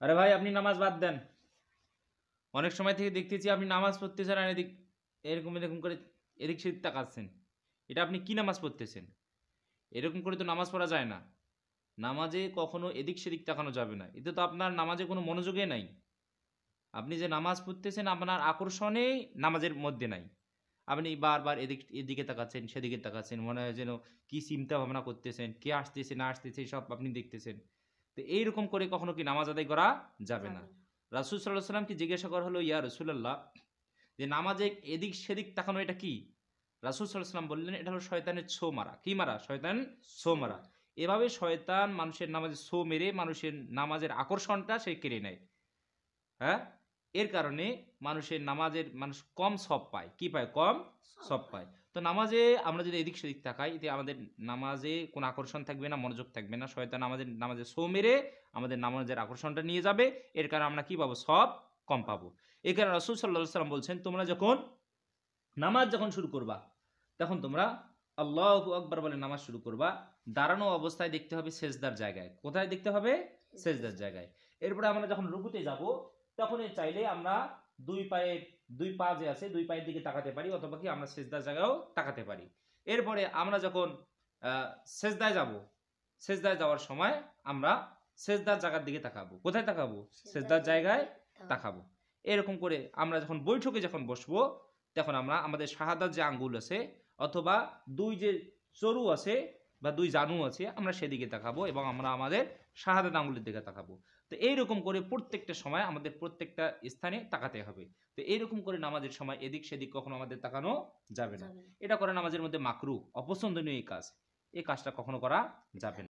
আরে ভাই আপনি নামাজ বাদ দেন। অনেক সময় থেকে দেখতেছি আপনি নামাজ পড়তেছেন আর এদিক এরকম এরকম করে এদিক সেদিক তাকাচ্ছেন। এটা আপনি কি নামাজ পড়তেছেন? এরকম করে তো নামাজ পড়া যায় না। নামাজে কখনো এদিক সেদিক তাকানো যাবে না। এতে তো আপনার নামাজে কোনো মনোযোগে নাই। আপনি যে নামাজ পড়তেছেন আপনার আকর্ষণেই নামাজের মধ্যে নাই। আপনি বারবার এদিকে তাকাচ্ছেন, সেদিকে তাকাচ্ছেন, মনে হয় যেন কি চিন্তা ভাবনা করতেছেন, কে আসতেছে না আসতেছে সব আপনি দেখতেছেন। তো এইরকম করে কখনো কি নামাজ আদায় করা যাবে না। রাসূল সাল্লাল্লাহু আলাইহি ওয়াসাল্লামকে জিজ্ঞাসা করা হলো, ইয়া রাসূলুল্লাহ, যে নামাজে এদিক সেদিক তাকানো এটা কি? রাসূল সাল্লাল্লাহু আলাইহি ওয়াসাল্লাম বললেন, এটা হলো শয়তানের ছো মারা। কি মারা? শয়তান ছো মারা। এভাবে শয়তান মানুষের নামাজে ছো মেরে মানুষের নামাজের আকর্ষণটা সে কেড়ে নেয়। হ্যাঁ, এর কারণে মানুষের নামাজের মানুষ কম সব পায়। কি পায়? কম সব পায়। তো নামাজে আমরা যদি এদিক সেদিক তাকাই, এতে আমাদের নামাজে কোনো আকর্ষণ থাকবে না, মনোযোগ থাকবে না। শয়তান আমাদের নামাজে ছো মেরে আমাদের নামাজের আকর্ষণটা নিয়ে যাবে। এর কারণে আমরা কি পাবো? সব কম পাবো। এই কারণে রাসূল সাল্লাল্লাহু আলাইহি ওয়াসাল্লাম বলছেন, তোমরা যখন নামাজ যখন শুরু করবা, তখন তোমরা আল্লাহু আকবার বলে নামাজ শুরু করবা। দাঁড়ানো অবস্থায় দেখতে হবে সেজদার জায়গায়। কোথায় দেখতে হবে? সেজদার জায়গায়। এরপরে আমরা যখন রুকুতে যাব, তখন চাইলে আমরা দুই পা যে আছে দুই পায়ের দিকে তাকাতে পারি, অথবা কি আমরা সেজদার জায়গায়ও তাকাতে পারি। এরপরে আমরা যখন সেজদায় যাব, সেজদায় যাওয়ার সময় আমরা সেজদার জায়গার দিকে তাকাবো। কোথায় তাকাবো? সেজদার জায়গায় তাকাবো। এরকম করে আমরা যখন বৈঠকে যখন বসবো, তখন আমরা আমাদের শাহাদাত যে আঙ্গুল আছে অথবা দুই যে চরু আছে বা দুই জানু আছে, আমরা সেদিকে তাকাবো এবং আমরা আমাদের শাহাদাত আঙ্গুলের দিকে তাকাবো। তো এইরকম করে প্রত্যেকটা সময় আমাদের প্রত্যেকটা স্থানে তাকাতে হবে। তো এইরকম করে নামাজের সময় এদিক সেদিক কখনো আমাদের তাকানো যাবে না। এটা করা নামাজের মধ্যে মাকরুহ, অপছন্দনীয় এই কাজ। এই কাজটা কখনো করা যাবে না।